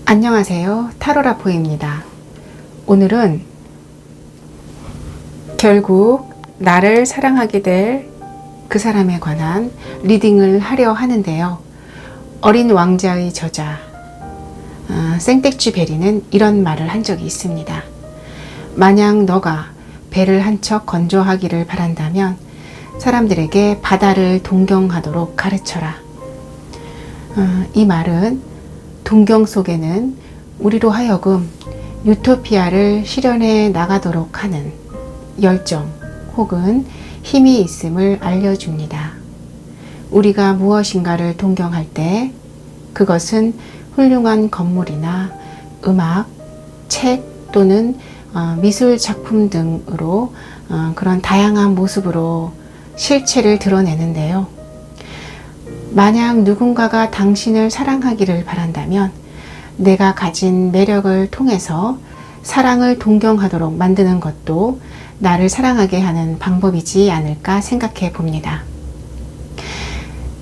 안녕하세요. 타로라포입니다. 오늘은 결국 나를 사랑하게 될 그 사람에 관한 리딩을 하려 하는데요. 어린 왕자의 저자 생텍쥐 베리는 이런 말을 한 적이 있습니다. 만약 너가 배를 한 척 건조하기를 바란다면 사람들에게 바다를 동경하도록 가르쳐라. 이 말은 동경 속에는 우리로 하여금 유토피아를 실현해 나가도록 하는 열정 혹은 힘이 있음을 알려줍니다. 우리가 무엇인가를 동경할 때 그것은 훌륭한 건물이나 음악, 책 또는 미술 작품 등으로 그런 다양한 모습으로 실체를 드러내는데요. 만약 누군가가 당신을 사랑하기를 바란다면 내가 가진 매력을 통해서 사랑을 동경하도록 만드는 것도 나를 사랑하게 하는 방법이지 않을까 생각해 봅니다.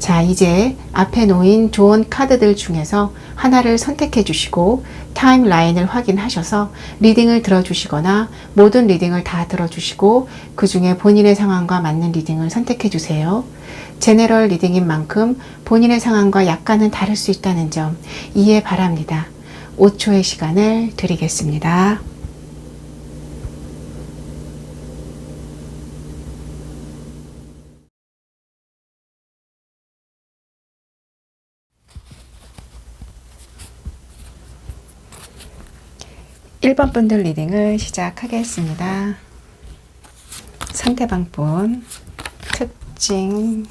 자, 이제 앞에 놓인 조언 카드들 중에서 하나를 선택해 주시고 타임라인을 확인하셔서 리딩을 들어주시거나 모든 리딩을 다 들어주시고 그 중에 본인의 상황과 맞는 리딩을 선택해 주세요. 제너럴 리딩인 만큼 본인의 상황과 약간은 다를 수 있다는 점 이해 바랍니다. 5초의 시간을 드리겠습니다. (1번) 분들 리딩을 시작하겠습니다. 상대방 분 특징,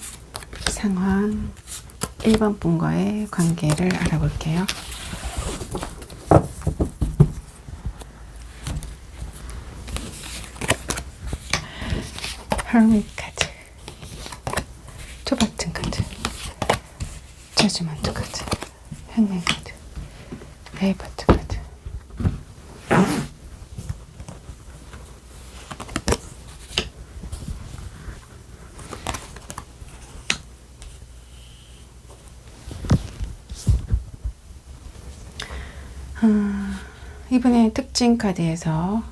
상황, 1번 분과의 관계를 알아볼게요. hermit 카드, 투 버튼 카드, 저지먼트 카드, 행맨 카드, 베이버트 카드. 이번에 특징 카드에서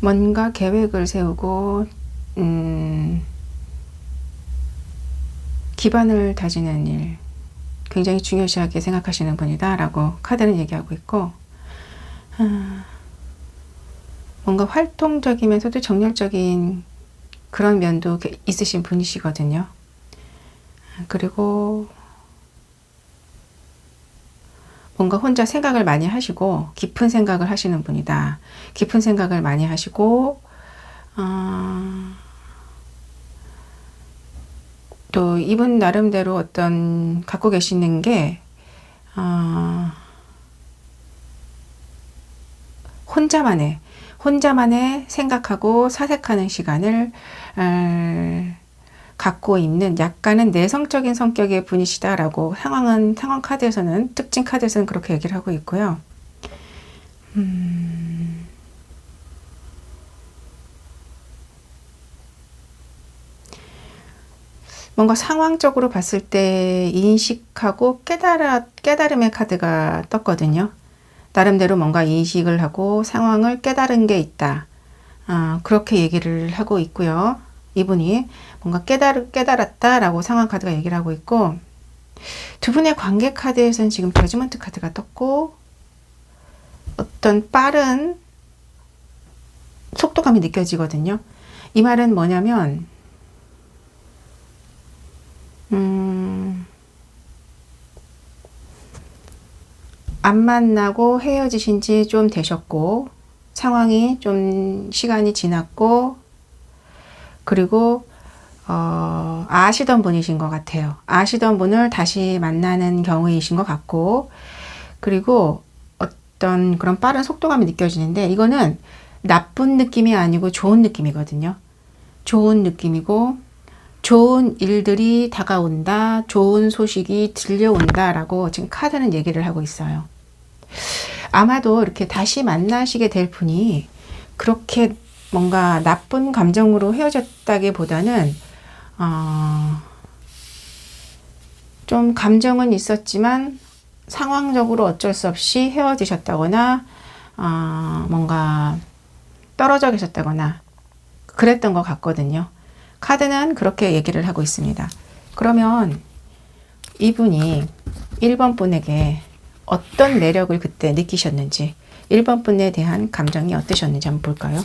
뭔가 계획을 세우고 기반을 다지는 일 굉장히 중요시하게 생각하시는 분이다 라고 카드는 얘기하고 있고, 뭔가 활동적이면서도 정열적인 그런 면도 있으신 분이시거든요. 그리고 뭔가 혼자 생각을 많이 하시고 깊은 생각을 하시는 분이다. 깊은 생각을 많이 하시고 또 이분 나름대로 어떤 갖고 계시는 게 혼자만의 생각하고 사색하는 시간을 갖고 있는 약간은 내성적인 성격의 분이시다라고 상황 카드에서는, 특징 카드에서는 그렇게 얘기를 하고 있고요. 뭔가 상황적으로 봤을 때 인식하고 깨달음의 카드가 떴거든요. 나름대로 뭔가 인식을 하고 상황을 깨달은 게 있다. 그렇게 얘기를 하고 있고요. 이분이 뭔가 깨달았다라고 상황 카드가 얘기를 하고 있고, 두 분의 관계 카드에서는 지금 저지먼트 카드가 떴고 어떤 빠른 속도감이 느껴지거든요. 이 말은 뭐냐면 안 만나고 헤어지신 지 좀 되셨고 상황이 좀 시간이 지났고, 그리고 아시던 분이신 것 같아요. 아시던 분을 다시 만나는 경우이신 것 같고, 그리고 어떤 그런 빠른 속도감이 느껴지는데 이거는 나쁜 느낌이 아니고 좋은 느낌이거든요. 좋은 느낌이고 좋은 일들이 다가온다, 좋은 소식이 들려온다 라고 지금 카드는 얘기를 하고 있어요. 아마도 이렇게 다시 만나시게 될 분이 그렇게 뭔가 나쁜 감정으로 헤어졌다기보다는 좀 감정은 있었지만 상황적으로 어쩔 수 없이 헤어지셨다거나 뭔가 떨어져 계셨다거나 그랬던 것 같거든요. 카드는 그렇게 얘기를 하고 있습니다. 그러면 이분이 1번 분에게 어떤 매력을 그때 느끼셨는지, 1번 분에 대한 감정이 어떠셨는지 한번 볼까요?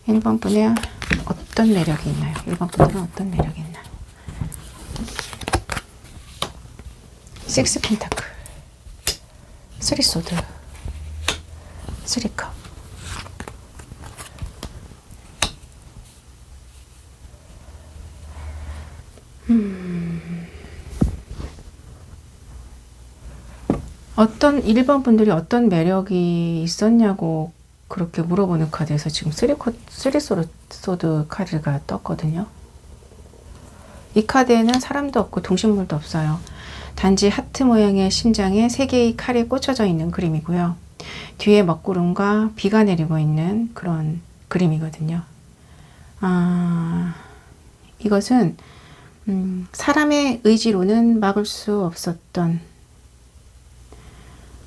1번 분에 어떤 매력이 있나요? 1번 분들은 어떤 매력이 있나요? 6 펜타클, 3 소드, 3 컵. 어떤 1번 분들이 어떤 매력이 있었냐고 그렇게 물어보는 카드에서 지금 3 소드 카드가 떴거든요. 이 카드에는 사람도 없고 동식물도 없어요. 단지 하트 모양의 심장에 3개의 칼이 꽂혀져 있는 그림이고요. 뒤에 먹구름과 비가 내리고 있는 그런 그림이거든요. 이것은 사람의 의지로는 막을 수 없었던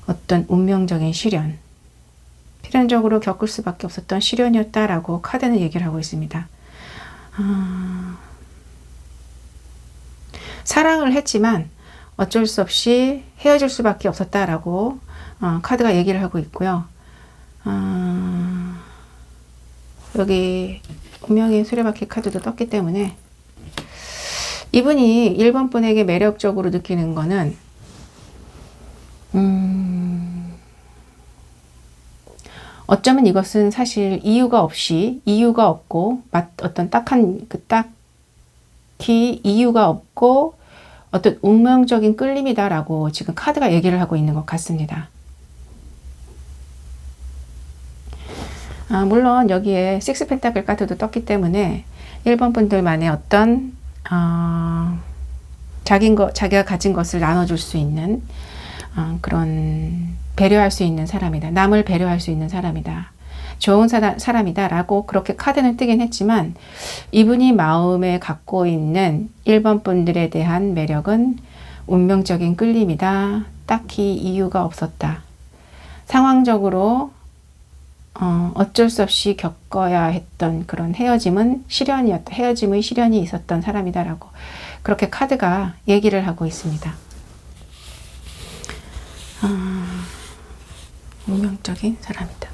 어떤 운명적인 시련, 필연적으로 겪을 수밖에 없었던 시련이었다라고 카드는 얘기를 하고 있습니다. 사랑을 했지만 어쩔 수 없이 헤어질 수밖에 없었다라고 카드가 얘기를 하고 있고요. 여기 운명의 수레바퀴 카드도 떴기 때문에 이분이 1번 분에게 매력적으로 느끼는 거는 어쩌면 이것은 사실 이유가 없고 어떤 딱히 이유가 없고 어떤 운명적인 끌림이다라고 지금 카드가 얘기를 하고 있는 것 같습니다. 물론 여기에 6 펜타클 카드도 떴기 때문에 1번 분들만의 어떤 자기가 가진 것을 나눠줄 수 있는 그런 배려할 수 있는 사람이다. 남을 배려할 수 있는 사람이다. 좋은 사람이다 라고 그렇게 카드는 뜨긴 했지만 이분이 마음에 갖고 있는 1번 분들에 대한 매력은 운명적인 끌림이다. 딱히 이유가 없었다. 상황적으로 어쩔 수 없이 겪어야 했던 그런 헤어짐의 시련이 있었던 사람이다라고 그렇게 카드가 얘기를 하고 있습니다. 운명적인 사람이다.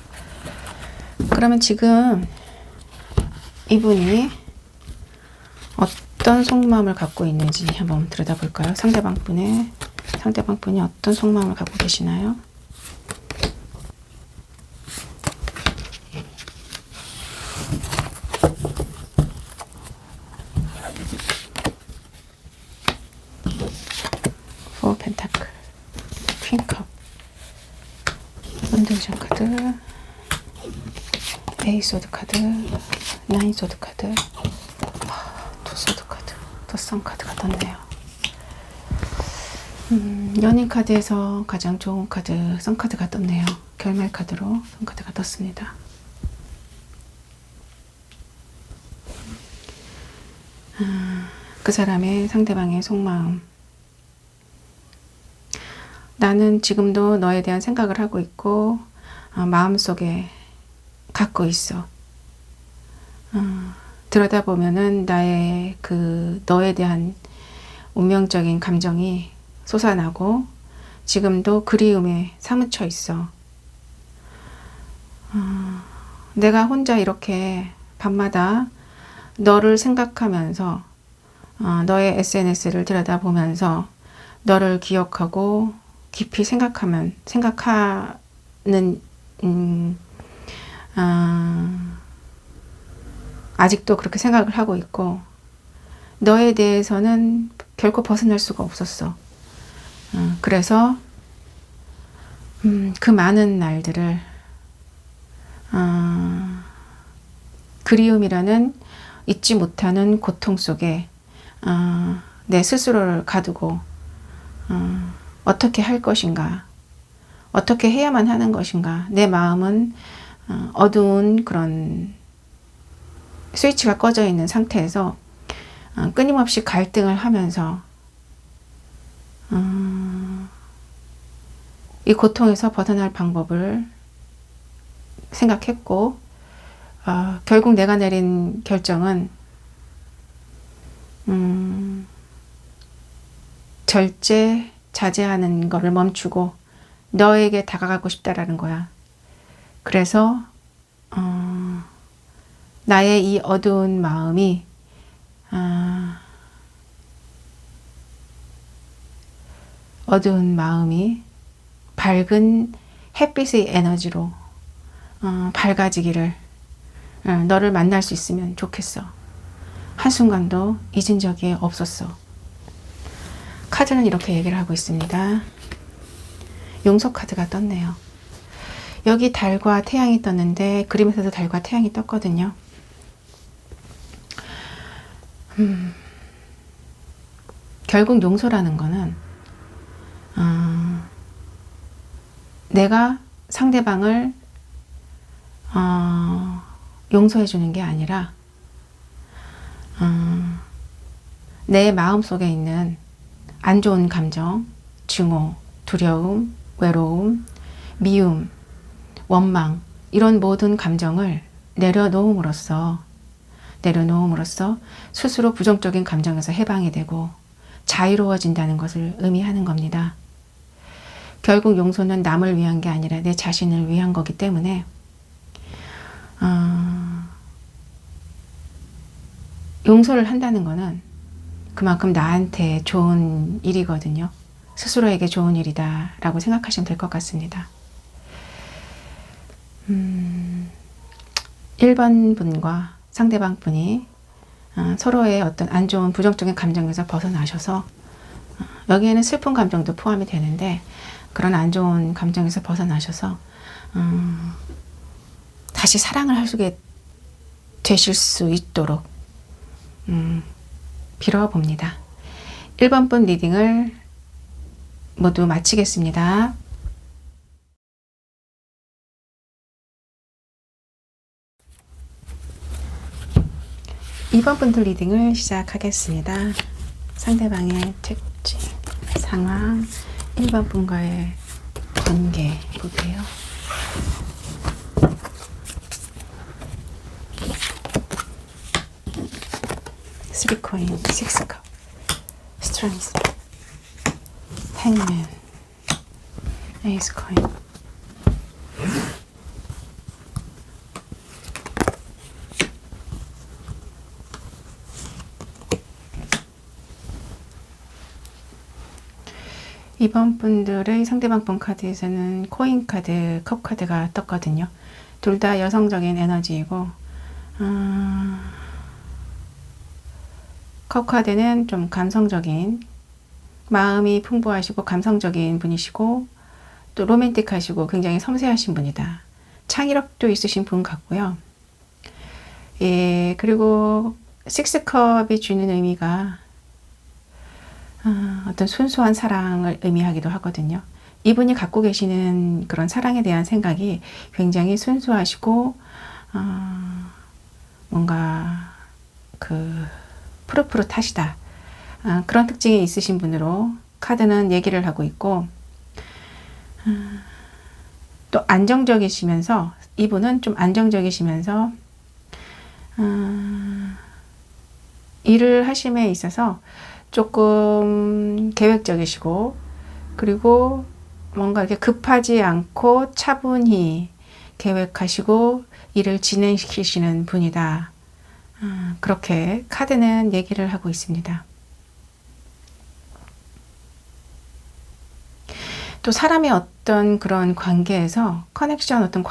그러면 지금 이분이 어떤 속마음을 갖고 있는지 한번 들여다볼까요? 상대방 분이 어떤 속마음을 갖고 계시나요? 포 펜타클, 퀸컵, 은둔전 카드, 에이 소드 카드, 9 소드 카드, 2 소드 카드, 더 선 카드가 떴네요. 연인 카드에서 가장 좋은 카드, 선 카드가 떴네요. 결말 카드로 선 카드가 떴습니다. 그 사람의 상대방의 속마음. 나는 지금도 너에 대한 생각을 하고 있고 마음속에 갖고 있어. 들여다보면은 나의 너에 대한 운명적인 감정이 솟아나고 지금도 그리움에 사무쳐 있어. 내가 혼자 이렇게 밤마다 너를 생각하면서 너의 SNS를 들여다보면서 너를 기억하고 깊이 생각하는 아직도 그렇게 생각을 하고 있고 너에 대해서는 결코 벗어날 수가 없었어. 그래서 그 많은 날들을 그리움이라는 잊지 못하는 고통 속에 내 스스로를 가두고 어떻게 할 것인가, 어떻게 해야만 하는 것인가, 내 마음은 어두운 그런 스위치가 꺼져 있는 상태에서 끊임없이 갈등을 하면서 이 고통에서 벗어날 방법을 생각했고, 결국 내가 내린 결정은 절제, 자제하는 거를 멈추고 너에게 다가가고 싶다라는 거야. 그래서 나의 이 어두운 마음이 밝은 햇빛의 에너지로 밝아지기를, 너를 만날 수 있으면 좋겠어. 한순간도 잊은 적이 없었어. 카드는 이렇게 얘기를 하고 있습니다. 용서 카드가 떴네요. 여기 달과 태양이 떴는데 그림에서도 달과 태양이 떴거든요. 결국 용서라는 거는 내가 상대방을 용서해 주는 게 아니라 내 마음속에 있는 안 좋은 감정, 증오, 두려움, 외로움, 미움, 원망, 이런 모든 감정을 내려놓음으로써 스스로 부정적인 감정에서 해방이 되고 자유로워진다는 것을 의미하는 겁니다. 결국 용서는 남을 위한 게 아니라 내 자신을 위한 거기 때문에 용서를 한다는 거는 그만큼 나한테 좋은 일이거든요. 스스로에게 좋은 일이다 라고 생각하시면 될 것 같습니다. 1번 분과 상대방 분이 서로의 어떤 안 좋은 부정적인 감정에서 벗어나셔서, 여기에는 슬픈 감정도 포함이 되는데 그런 안 좋은 감정에서 벗어나셔서 다시 사랑을 하시게 되실 수 있도록 빌어봅니다. 1번 분 리딩을 모두 마치겠습니다. 2번 분들 리딩을 시작하겠습니다. 상대방의 특징, 상황, 1번 분과의 관계 볼게요. 쓰리 코인, 식스 컵, 스트렝스, 행맨, 에이스 코인. 이번 분들의 상대방 분 카드에서는 코인 카드, 컵 카드가 떴거든요. 둘 다 여성적인 에너지이고, 컵 카드는 좀 감성적인, 마음이 풍부하시고 감성적인 분이시고 또 로맨틱하시고 굉장히 섬세하신 분이다. 창의력도 있으신 분 같고요. 예, 그리고 식스컵이 주는 의미가 어떤 순수한 사랑을 의미하기도 하거든요. 이분이 갖고 계시는 그런 사랑에 대한 생각이 굉장히 순수하시고 뭔가 푸릇푸릇하시다. 그런 특징이 있으신 분으로 카드는 얘기를 하고 있고, 또 안정적이시면서, 이분은 좀 안정적이시면서 일을 하심에 있어서 조금 계획적이시고, 그리고 뭔가 이렇게 급하지 않고 차분히 계획하시고 일을 진행시키시는 분이다. 그렇게 카드는 얘기를 하고 있습니다. 또 사람의 어떤 그런 관계에서 커넥션, 어떤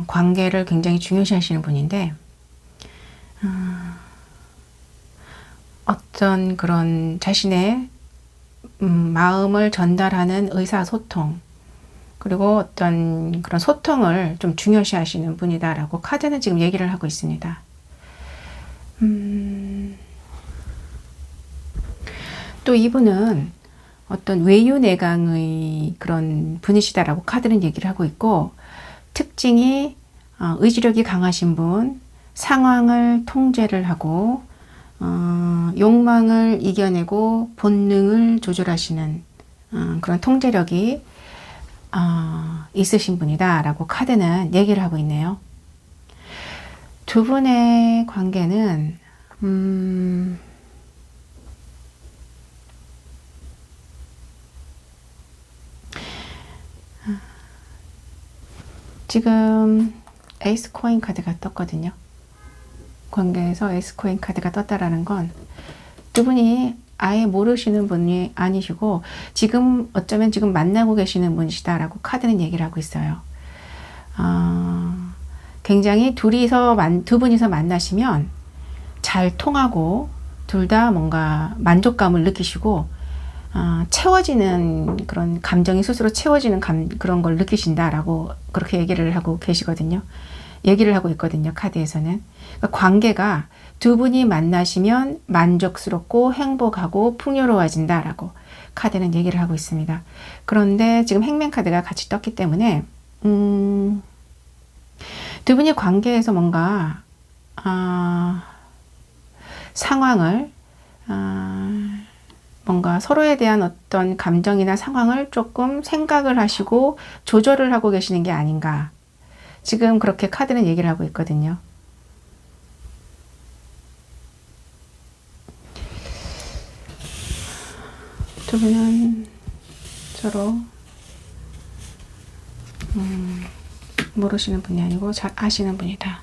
관계를 굉장히 중요시 하시는 분인데, 어떤 그런 자신의 마음을 전달하는 의사소통, 그리고 어떤 그런 소통을 좀 중요시 하시는 분이다라고 카드는 지금 얘기를 하고 있습니다. 또 이분은 어떤 외유내강의 그런 분이시다라고 카드는 얘기를 하고 있고, 특징이 의지력이 강하신 분, 상황을 통제를 하고 욕망을 이겨내고 본능을 조절하시는 그런 통제력이 있으신 분이다 라고 카드는 얘기를 하고 있네요. 두 분의 관계는 지금 에이스 코인 카드가 떴거든요. 관계에서 에이스 코인 카드가 떴다라는 건 두 분이 아예 모르시는 분이 아니시고 지금 어쩌면 지금 만나고 계시는 분이시다라고 카드는 얘기를 하고 있어요. 굉장히 두 분이서 만나시면 잘 통하고 둘 다 뭔가 만족감을 느끼시고 채워지는 그런 감정이 스스로 채워지는 그런 걸 느끼신다라고 그렇게 얘기를 하고 계시거든요. 얘기를 하고 있거든요. 카드에서는. 그러니까 관계가 두 분이 만나시면 만족스럽고 행복하고 풍요로워진다라고 카드는 얘기를 하고 있습니다. 그런데 지금 행맨 카드가 같이 떴기 때문에 두 분이 관계에서 뭔가 상황을 뭔가 서로에 대한 어떤 감정이나 상황을 조금 생각을 하시고 조절을 하고 계시는 게 아닌가. 지금 그렇게 카드는 얘기를 하고 있거든요. 두 분은 서로 모르시는 분이 아니고 잘 아시는 분이다.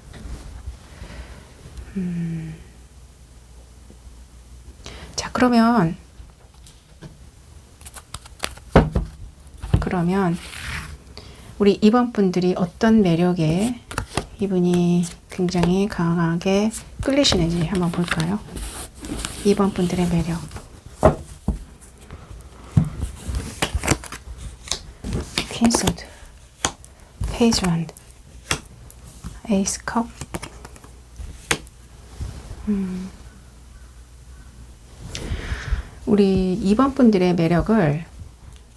자, 그러면 우리 2번 분들이 어떤 매력에 이분이 굉장히 강하게 끌리시는지 한번 볼까요? 2번 분들의 매력. 퀸소드, 페이지 원드, 에이스 컵. 우리 2번 분들의 매력을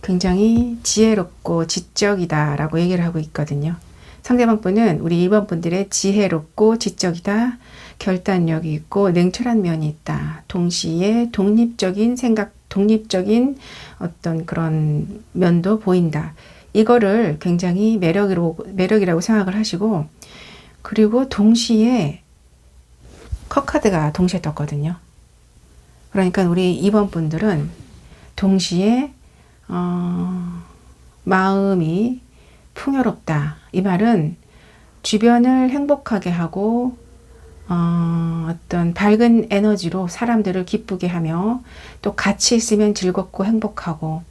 굉장히 지혜롭고 지적이다 라고 얘기를 하고 있거든요. 상대방 분은 우리 2번 분들의 지혜롭고 지적이다, 결단력이 있고 냉철한 면이 있다. 동시에 독립적인 생각, 독립적인 어떤 그런 면도 보인다. 이거를 굉장히 매력이라고 생각을 하시고, 그리고 동시에 컵 카드가 동시에 떴거든요. 그러니까 우리 2번 분들은 동시에 마음이 풍요롭다. 이 말은 주변을 행복하게 하고 어떤 밝은 에너지로 사람들을 기쁘게 하며 또 같이 있으면 즐겁고 행복하고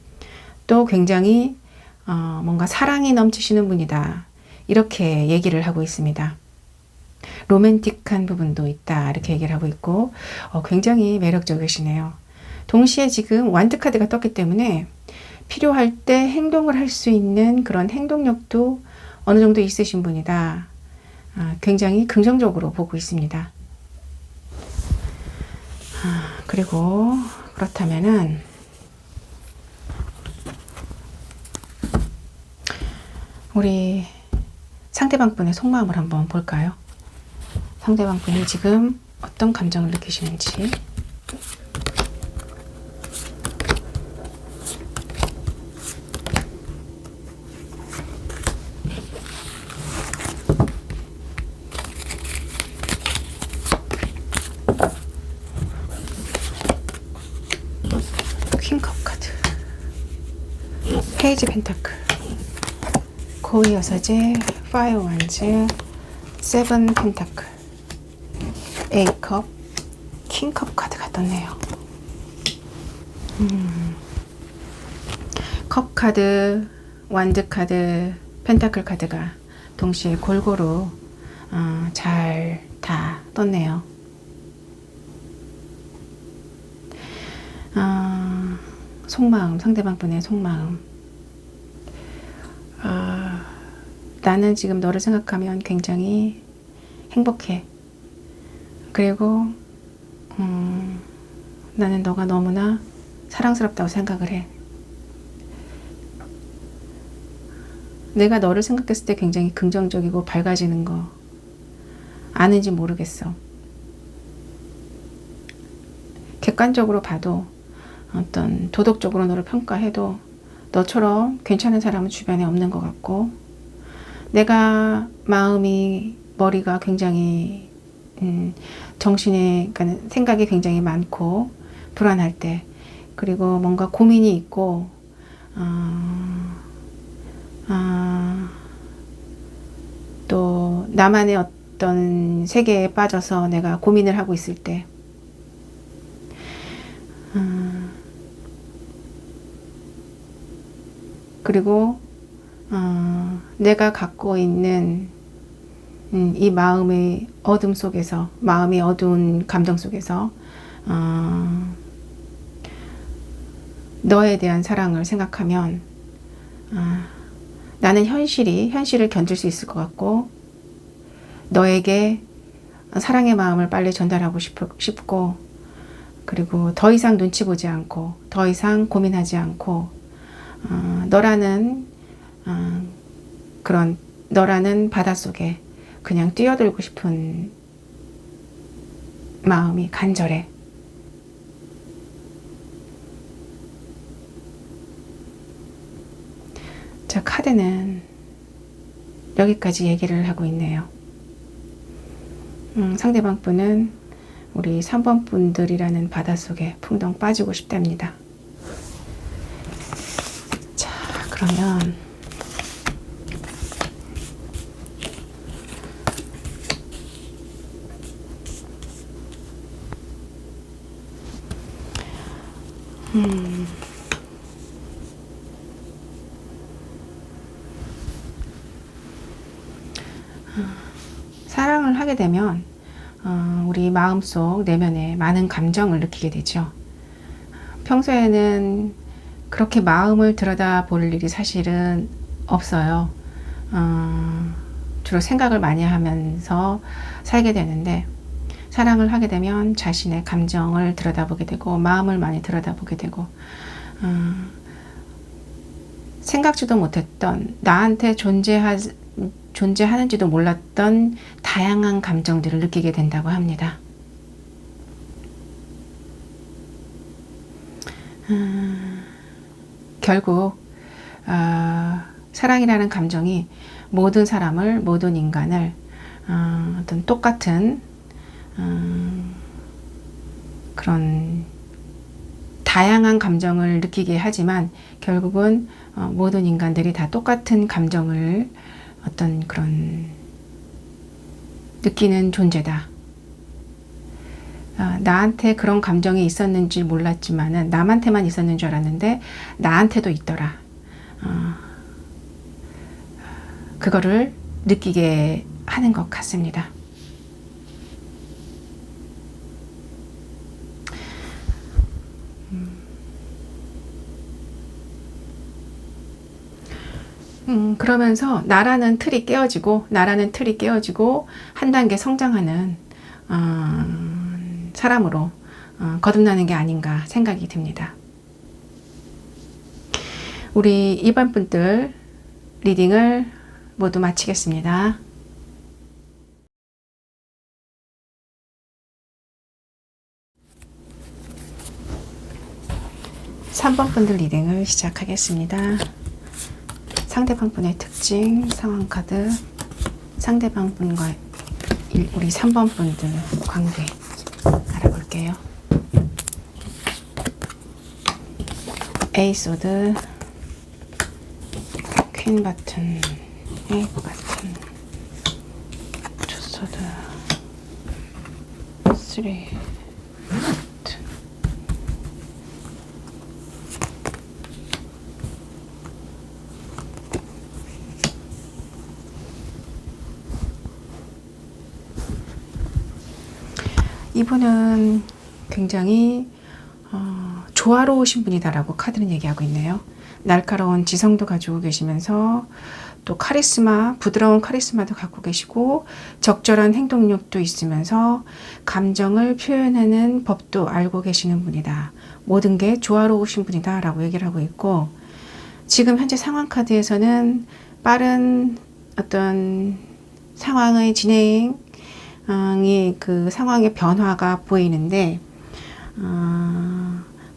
또 굉장히 뭔가 사랑이 넘치시는 분이다. 이렇게 얘기를 하고 있습니다. 로맨틱한 부분도 있다. 이렇게 얘기를 하고 있고 굉장히 매력적이시네요. 동시에 지금 완드 카드가 떴기 때문에 필요할 때 행동을 할 수 있는 그런 행동력도 어느 정도 있으신 분이다. 굉장히 긍정적으로 보고 있습니다. 그리고 그렇다면은 우리 상대방 분의 속마음을 한번 볼까요? 상대방 분이 지금 어떤 감정을 느끼시는지. 퀸컵 카드, 페이지 펜타클, 고위 여사제, 파이어 완즈, 세븐 펜타클, A컵, 킹컵 카드가 떴네요. 컵 카드, 완드 카드, 펜타클 카드가 동시에 골고루 잘 다 떴네요. 속마음, 상대방 분의 속마음. 나는 지금 너를 생각하면 굉장히 행복해. 그리고 나는 너가 너무나 사랑스럽다고 생각을 해. 내가 너를 생각했을 때 굉장히 긍정적이고 밝아지는 거 아는지 모르겠어. 객관적으로 봐도 어떤 도덕적으로 너를 평가해도 너처럼 괜찮은 사람은 주변에 없는 것 같고, 내가 마음이 머리가 굉장히 정신에 그러니까 생각이 굉장히 많고 불안할 때, 그리고 뭔가 고민이 있고 또 나만의 어떤 세계에 빠져서 내가 고민을 하고 있을 때, 그리고 내가 갖고 있는 이 마음의 어둠 속에서, 마음이 어두운 감정 속에서 너에 대한 사랑을 생각하면 나는 현실을 견딜 수 있을 것 같고, 너에게 사랑의 마음을 빨리 전달하고 싶고, 그리고 더 이상 눈치 보지 않고 더 이상 고민하지 않고 너라는 그런 너라는 바닷속에 그냥 뛰어들고 싶은 마음이 간절해. 자, 카드는 여기까지 얘기를 하고 있네요. 상대방 분은 우리 3번 분들이라는 바닷속에 풍덩 빠지고 싶답니다. 자, 그러면 사랑을 하게 되면 우리 마음속 내면에 많은 감정을 느끼게 되죠. 평소에는 그렇게 마음을 들여다볼 일이 사실은 없어요. 주로 생각을 많이 하면서 살게 되는데, 사랑을 하게 되면 자신의 감정을 들여다보게 되고 마음을 많이 들여다보게 되고 생각지도 못했던, 나한테 존재하는지도 몰랐던 다양한 감정들을 느끼게 된다고 합니다. 결국 사랑이라는 감정이 모든 사람을, 모든 인간을 어떤 똑같은 그런 다양한 감정을 느끼게 하지만, 결국은 모든 인간들이 다 똑같은 감정을 어떤 그런 느끼는 존재다. 나한테 그런 감정이 있었는지 몰랐지만은, 남한테만 있었는 줄 알았는데 나한테도 있더라. 그거를 느끼게 하는 것 같습니다. 그러면서 나라는 틀이 깨어지고 한 단계 성장하는 사람으로 거듭나는 게 아닌가 생각이 듭니다. 우리 2번 분들 리딩을 모두 마치겠습니다. 3번 분들 리딩을 시작하겠습니다. 상대방 분의 특징, 상황 카드, 상대방 분과 우리 3번 분들 관계 알아볼게요. 에이스 오드, 퀸 바튼, 에이스 바튼, 투 소드, 3 이분은 굉장히 조화로우신 분이다라고 카드는 얘기하고 있네요. 날카로운 지성도 가지고 계시면서 또 카리스마, 부드러운 카리스마도 갖고 계시고 적절한 행동력도 있으면서 감정을 표현하는 법도 알고 계시는 분이다. 모든 게 조화로우신 분이다 라고 얘기를 하고 있고, 지금 현재 상황 카드에서는 빠른 어떤 상황의 진행 그 상황의 변화가 보이는데,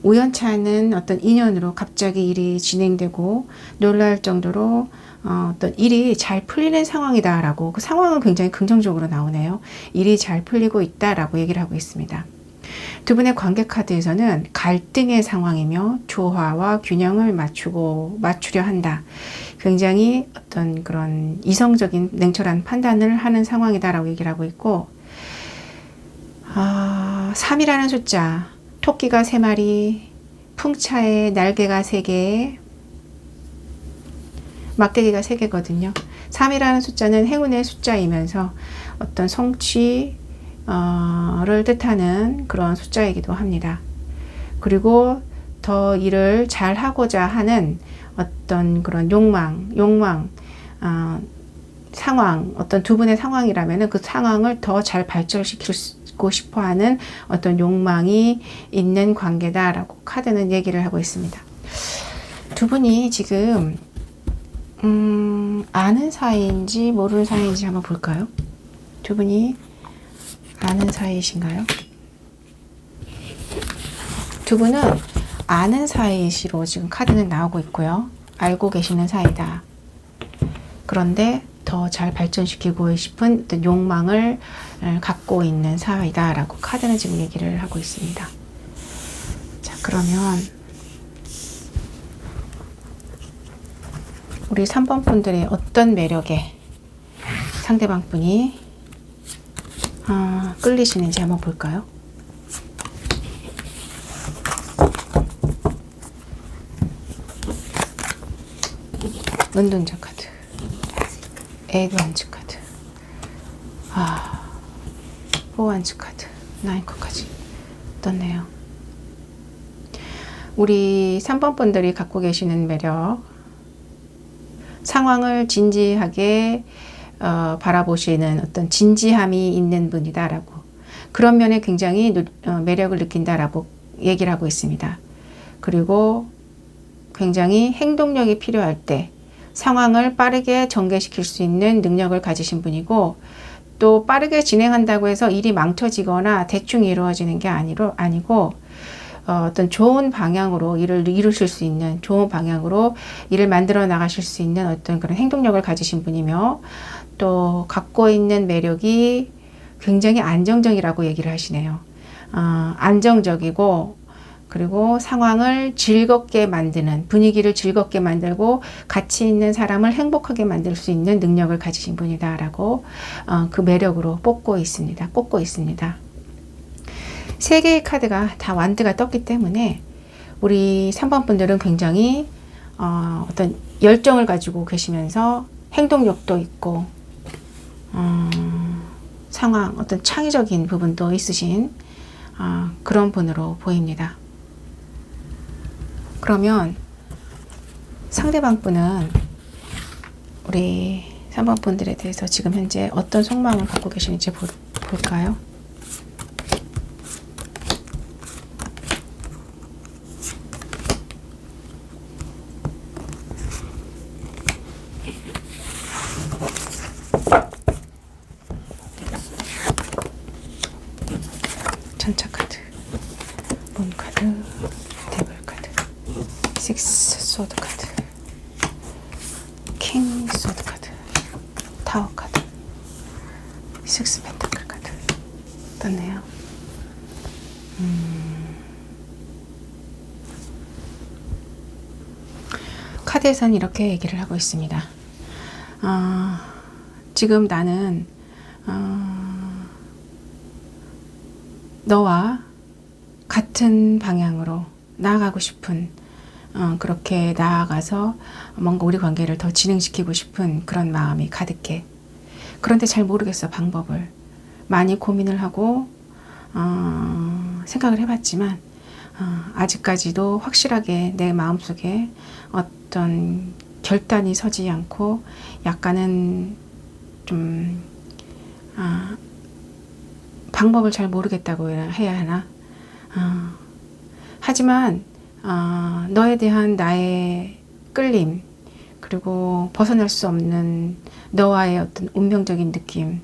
우연치 않은 어떤 인연으로 갑자기 일이 진행되고 놀랄 정도로 어떤 일이 잘 풀리는 상황이다라고, 그 상황은 굉장히 긍정적으로 나오네요. 일이 잘 풀리고 있다라고 얘기를 하고 있습니다. 두 분의 관계 카드에서는 갈등의 상황이며 조화와 균형을 맞추려 한다. 굉장히 어떤 그런 이성적인 냉철한 판단을 하는 상황이다라고 얘기를 하고 있고, 3이라는 숫자, 토끼가 3마리, 풍차에 날개가 3개, 막대기가 3개거든요. 3이라는 숫자는 행운의 숫자이면서 어떤 성취를 뜻하는 그런 숫자이기도 합니다. 그리고 더 일을 잘 하고자 하는 어떤 그런 욕망, 상황, 어떤 두 분의 상황이라면 그 상황을 더 잘 발전시키고 싶어 하는 어떤 욕망이 있는 관계다라고 카드는 얘기를 하고 있습니다. 두 분이 지금 아는 사이인지 모르는 사이인지 한번 볼까요? 두 분이 아는 사이이신가요? 두 분은 아는 사이시로 지금 카드는 나오고 있고요. 알고 계시는 사이다. 그런데 더 잘 발전시키고 싶은 어떤 욕망을 갖고 있는 사이다 라고 카드는 지금 얘기를 하고 있습니다. 자, 그러면 우리 3번 분들의 어떤 매력에 상대방 분이 끌리시는지 한번 볼까요? 은둔자 카드, 애드반츠 카드, 포완츠 카드, 나인컵까지 떴네요. 우리 3번 분들이 갖고 계시는 매력, 상황을 진지하게 바라보시는 어떤 진지함이 있는 분이다라고, 그런 면에 굉장히 매력을 느낀다라고 얘기를 하고 있습니다. 그리고 굉장히 행동력이 필요할 때 상황을 빠르게 전개시킬 수 있는 능력을 가지신 분이고, 또 빠르게 진행한다고 해서 일이 망쳐지거나 대충 이루어지는 게 아니고 어떤 좋은 방향으로 일을 이루실 수 있는, 좋은 방향으로 일을 만들어 나가실 수 있는 어떤 그런 행동력을 가지신 분이며, 또 갖고 있는 매력이 굉장히 안정적이라고 얘기를 하시네요. 안정적이고, 그리고 상황을 즐겁게 만드는, 분위기를 즐겁게 만들고 가치 있는 사람을 행복하게 만들 수 있는 능력을 가지신 분이다라고 그 매력으로 꼽고 있습니다. 3개의 카드가 다 완드가 떴기 때문에 우리 3번 분들은 굉장히 어떤 열정을 가지고 계시면서 행동력도 있고 상황, 어떤 창의적인 부분도 있으신 그런 분으로 보입니다. 그러면 상대방 분은 우리 3번 분들에 대해서 지금 현재 어떤 속마음을 갖고 계시는지 볼까요? 전차 카드, 문 카드, 데블 카드, 식스 소드 카드, 킹 소드 카드, 타워 카드, 식스 펜타클 카드 떴네요. 카드에서는 이렇게 얘기를 하고 있습니다. 지금 나는 너와 같은 방향으로 나아가고 싶은, 그렇게 나아가서 뭔가 우리 관계를 더 진행시키고 싶은 그런 마음이 가득해. 그런데 잘 모르겠어, 방법을. 많이 고민을 하고 생각을 해봤지만 아직까지도 확실하게 내 마음속에 어떤 결단이 서지 않고 약간은 좀 방법을 잘 모르겠다고 해야 하나? 하지만 너에 대한 나의 끌림, 그리고 벗어날 수 없는 너와의 어떤 운명적인 느낌,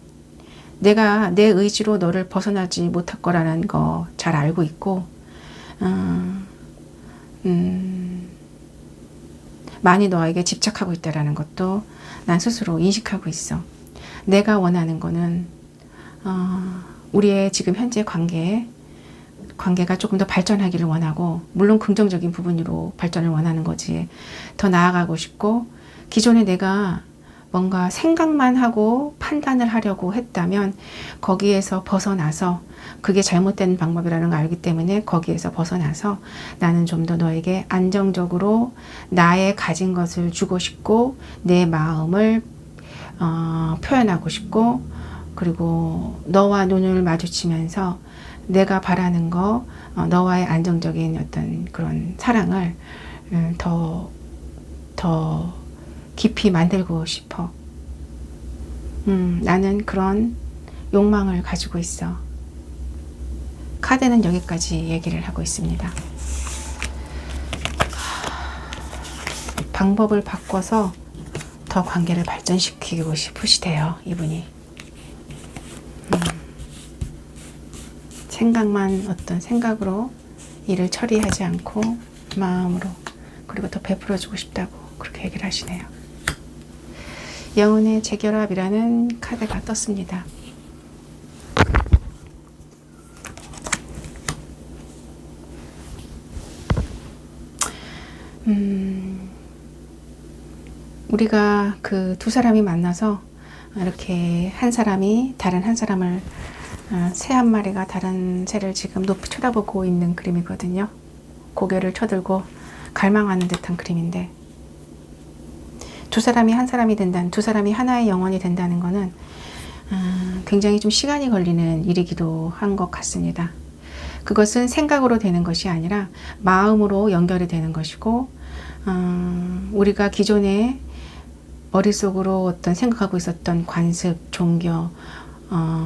내가 내 의지로 너를 벗어나지 못할 거라는 거 잘 알고 있고, 많이 너에게 집착하고 있다라는 것도 난 스스로 인식하고 있어. 내가 원하는 거는 우리의 지금 현재 관계가 조금 더 발전하기를 원하고, 물론 긍정적인 부분으로 발전을 원하는 거지. 더 나아가고 싶고, 기존에 내가 뭔가 생각만 하고 판단을 하려고 했다면 거기에서 벗어나서, 그게 잘못된 방법이라는 걸 알기 때문에 거기에서 벗어나서 나는 좀 더 너에게 안정적으로 나의 가진 것을 주고 싶고, 내 마음을 표현하고 싶고, 그리고 너와 눈을 마주치면서 내가 바라는 거, 너와의 안정적인 어떤 그런 사랑을 더 깊이 만들고 싶어. 나는 그런 욕망을 가지고 있어. 카드는 여기까지 얘기를 하고 있습니다. 방법을 바꿔서 더 관계를 발전시키고 싶으시대요, 이분이. 어떤 생각으로 일을 처리하지 않고 마음으로, 그리고 더 베풀어주고 싶다고 그렇게 얘기를 하시네요. 영혼의 재결합이라는 카드가 떴습니다. 우리가 그 두 사람이 만나서 이렇게 한 사람이 다른 한 사람을, 새 한 마리가 다른 새를 지금 높이 쳐다보고 있는 그림이거든요. 고개를 쳐들고 갈망하는 듯한 그림인데, 두 사람이 한 사람이 된다는, 두 사람이 하나의 영혼이 된다는 거는 굉장히 좀 시간이 걸리는 일이기도 한 것 같습니다. 그것은 생각으로 되는 것이 아니라 마음으로 연결이 되는 것이고, 우리가 기존에 머릿속으로 어떤 생각하고 있었던 관습, 종교,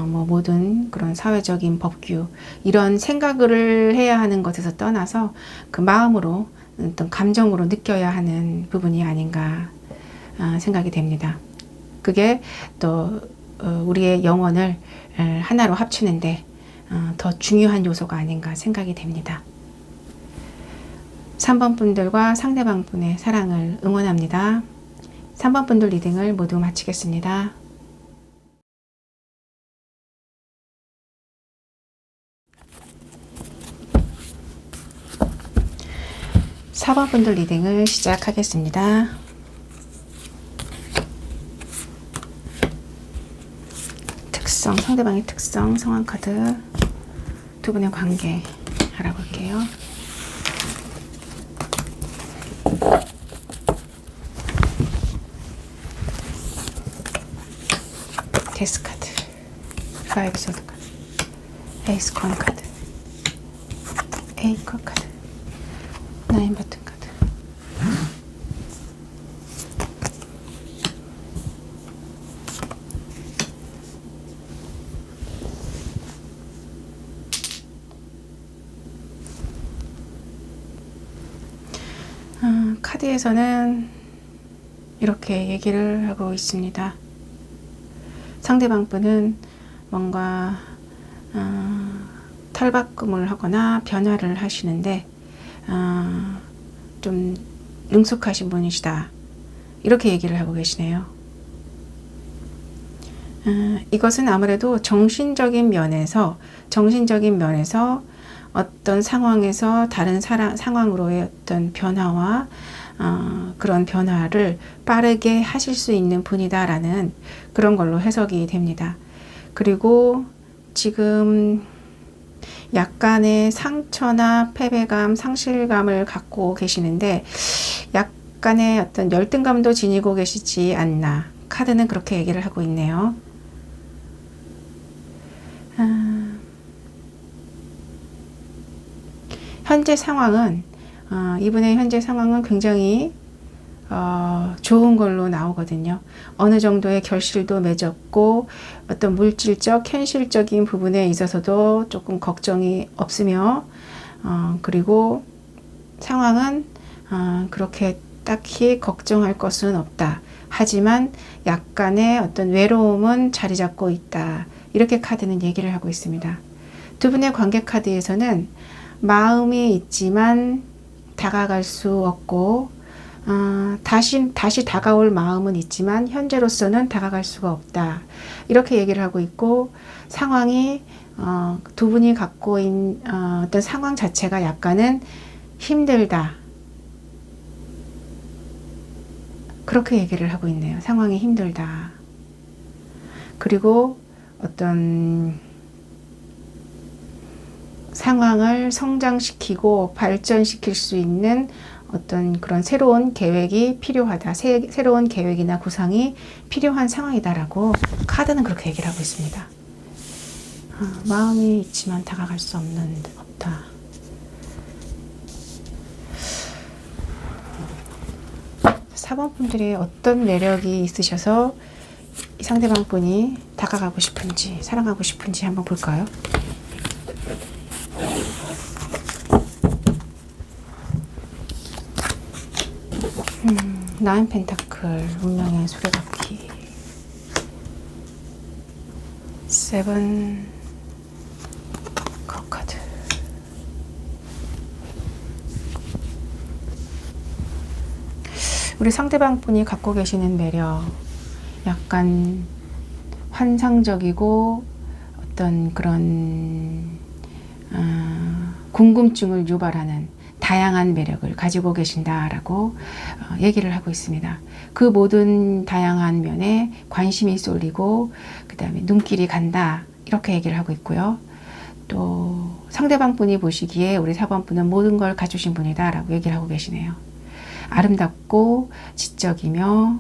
모든 그런 사회적인 법규, 이런 생각을 해야 하는 것에서 떠나서 그 마음으로, 어떤 감정으로 느껴야 하는 부분이 아닌가 생각이 됩니다. 그게 또 우리의 영혼을 하나로 합치는데 더 중요한 요소가 아닌가 생각이 됩니다. 3번 분들과 상대방 분의 사랑을 응원합니다. 3번 분들 리딩을 모두 마치겠습니다. 4번 분들 리딩을 시작하겠습니다. 특성, 상대방의 특성, 상황 카드, 두 분의 관계 알아볼게요. 데스 카드, 파이브 소드 카드, 에이스 콘 카드, 에이커 카드, 나인 버튼 카드. 카드에서는 이렇게 얘기를 하고 있습니다. 상대방 분은 뭔가 탈바꿈을 하거나 변화를 하시는데 좀 능숙하신 분이시다, 이렇게 얘기를 하고 계시네요. 이것은 아무래도 정신적인 면에서 어떤 상황에서 다른 상황으로의 어떤 변화와 그런 변화를 빠르게 하실 수 있는 분이다라는 그런 걸로 해석이 됩니다. 그리고 지금 약간의 상처나 패배감, 상실감을 갖고 계시는데 약간의 어떤 열등감도 지니고 계시지 않나, 카드는 그렇게 얘기를 하고 있네요. 현재 상황은, 이분의 현재 상황은 굉장히 좋은 걸로 나오거든요. 어느 정도의 결실도 맺었고, 어떤 물질적, 현실적인 부분에 있어서도 조금 걱정이 없으며, 그리고 상황은 그렇게 딱히 걱정할 것은 없다. 하지만 약간의 어떤 외로움은 자리 잡고 있다. 이렇게 카드는 얘기를 하고 있습니다. 두 분의 관계 카드에서는 마음이 있지만 다가갈 수 없고, 다시 다가올 마음은 있지만 현재로서는 다가갈 수가 없다. 이렇게 얘기를 하고 있고, 상황이 두 분이 갖고 있는 어떤 상황 자체가 약간은 힘들다. 그렇게 얘기를 하고 있네요. 상황이 힘들다. 그리고 어떤 상황을 성장시키고 발전시킬 수 있는 어떤 그런 새로운 계획이 필요하다. 새로운 계획이나 구상이 필요한 상황이다라고 카드는 그렇게 얘기를 하고 있습니다. 마음이 있지만 다가갈 수 없다. 4번 분들이 어떤 매력이 있으셔서 이 상대방 분이 다가가고 싶은지, 사랑하고 싶은지 한번 볼까요? 나인 펜타클, 운명의 수레바퀴, 세븐 컵 카드. 우리 상대방 분이 갖고 계시는 매력, 약간 환상적이고 어떤 그런 궁금증을 유발하는 다양한 매력을 가지고 계신다라고 얘기를 하고 있습니다. 그 모든 다양한 면에 관심이 쏠리고 그 다음에 눈길이 간다, 이렇게 얘기를 하고 있고요. 또 상대방 분이 보시기에 우리 4번 분은 모든 걸 갖추신 분이다 라고 얘기를 하고 계시네요. 아름답고 지적이며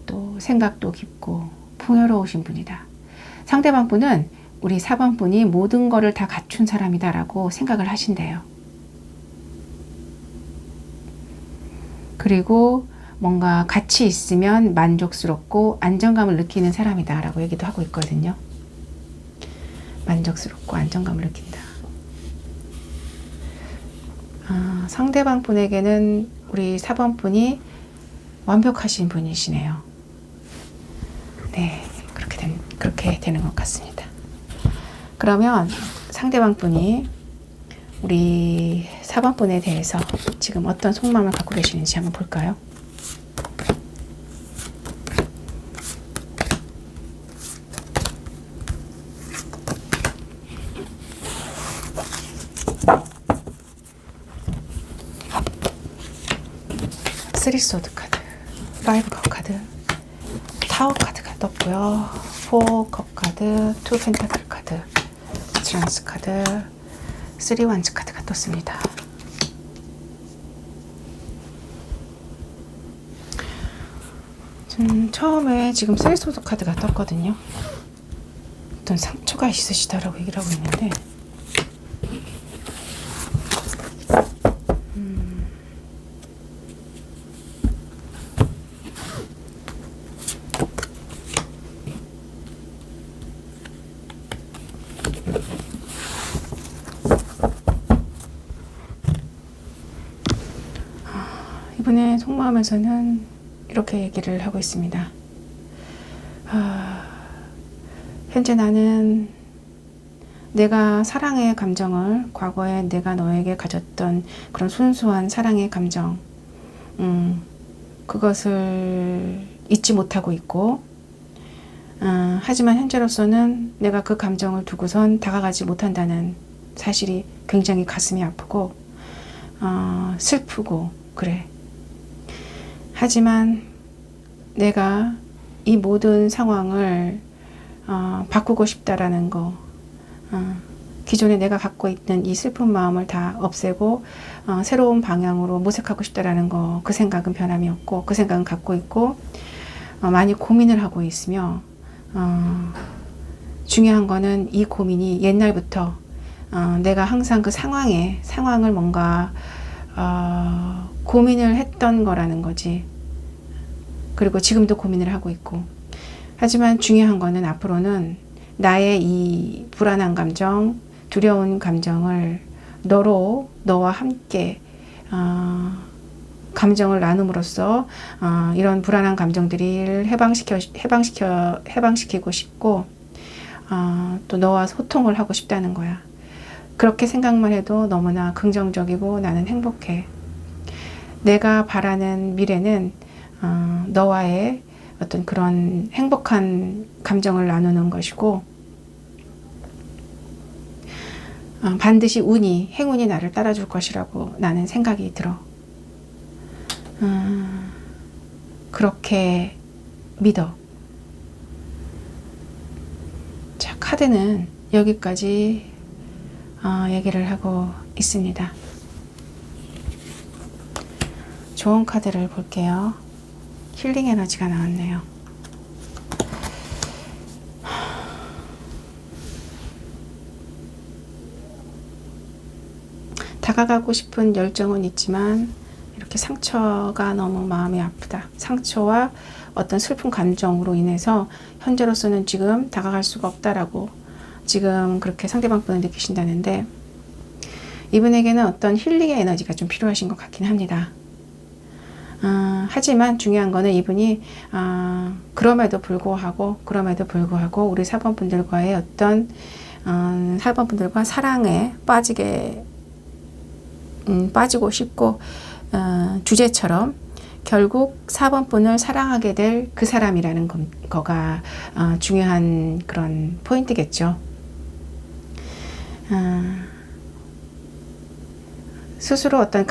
또 생각도 깊고 풍요로우신 분이다. 상대방 분은 우리 4번 분이 모든 거를 다 갖춘 사람이다 라고 생각을 하신대요. 그리고 뭔가 같이 있으면 만족스럽고 안정감을 느끼는 사람이다 라고 얘기도 하고 있거든요. 만족스럽고 안정감을 느낀다. 상대방 분에게는 우리 4번 분이 완벽하신 분이시네요. 네, 그렇게 되는 것 같습니다. 그러면 상대방 분이 우리 4번 분에 대해서 지금 어떤 속마음을 갖고 계시는지 한번 볼까요? 쓰리 소드 카드, 파이브 컵 카드, 타워 카드가 떴고요. 포 컵 카드, 투 펜타클 카드, 스트렝스 카드, 3 완즈 카드가 떴습니다. 처음에 지금 3 소드 카드가 떴거든요. 어떤 상처가 있으시다라고 얘기를 하고 있는데, 이분의 속마음에서는 이렇게 얘기를 하고 있습니다. 현재 나는 내가 사랑의 감정을, 과거에 내가 너에게 가졌던 그런 순수한 사랑의 감정, 그것을 잊지 못하고 있고, 하지만 현재로서는 내가 그 감정을 두고선 다가가지 못한다는 사실이 굉장히 가슴이 아프고 슬프고 그래. 하지만 내가 이 모든 상황을 바꾸고 싶다라는 거, 기존에 내가 갖고 있는 이 슬픈 마음을 다 없애고 새로운 방향으로 모색하고 싶다라는 거, 그 생각은 변함이 없고 그 생각은 갖고 있고 많이 고민을 하고 있으며, 중요한 거는 이 고민이 옛날부터 내가 항상 그 상황을 뭔가 고민을 했던 거라는 거지. 그리고 지금도 고민을 하고 있고, 하지만 중요한 거는 앞으로는 나의 이 불안한 감정, 두려운 감정을 너와 함께 감정을 나눔으로써 이런 불안한 감정들을 해방시키고 싶고, 또 너와 소통을 하고 싶다는 거야. 그렇게 생각만 해도 너무나 긍정적이고 나는 행복해. 내가 바라는 미래는 너와의 어떤 그런 행복한 감정을 나누는 것이고 반드시 행운이 나를 따라줄 것이라고 나는 생각이 들어. 그렇게 믿어. 자, 카드는 여기까지 얘기를 하고 있습니다. 좋은 카드를 볼게요. 힐링 에너지가 나왔네요. 다가가고 싶은 열정은 있지만 이렇게 상처가 너무 마음이 아프다. 상처와 어떤 슬픈 감정으로 인해서 현재로서는 지금 다가갈 수가 없다라고 지금 그렇게 상대방 분을 느끼신다는데, 이분에게는 어떤 힐링의 에너지가 좀 필요하신 것 같긴 합니다. 하지만 중요한 거는 이분이 그럼에도 불구하고 우리 4번 분들과의 어떤 4번 분들과 사랑에 빠지고 싶고 주제처럼 결국 4번 분을 사랑하게 될 그 사람이라는 거가 중요한 그런 포인트겠죠. 스스로 어떤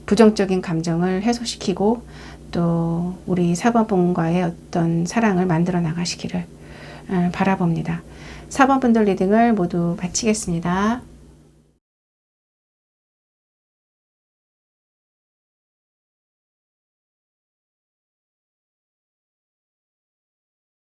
부정적인 감정을 해소시키고 또 우리 4번 분과의 어떤 사랑을 만들어 나가시기를 바라봅니다. 4번 분들 리딩을 모두 마치겠습니다.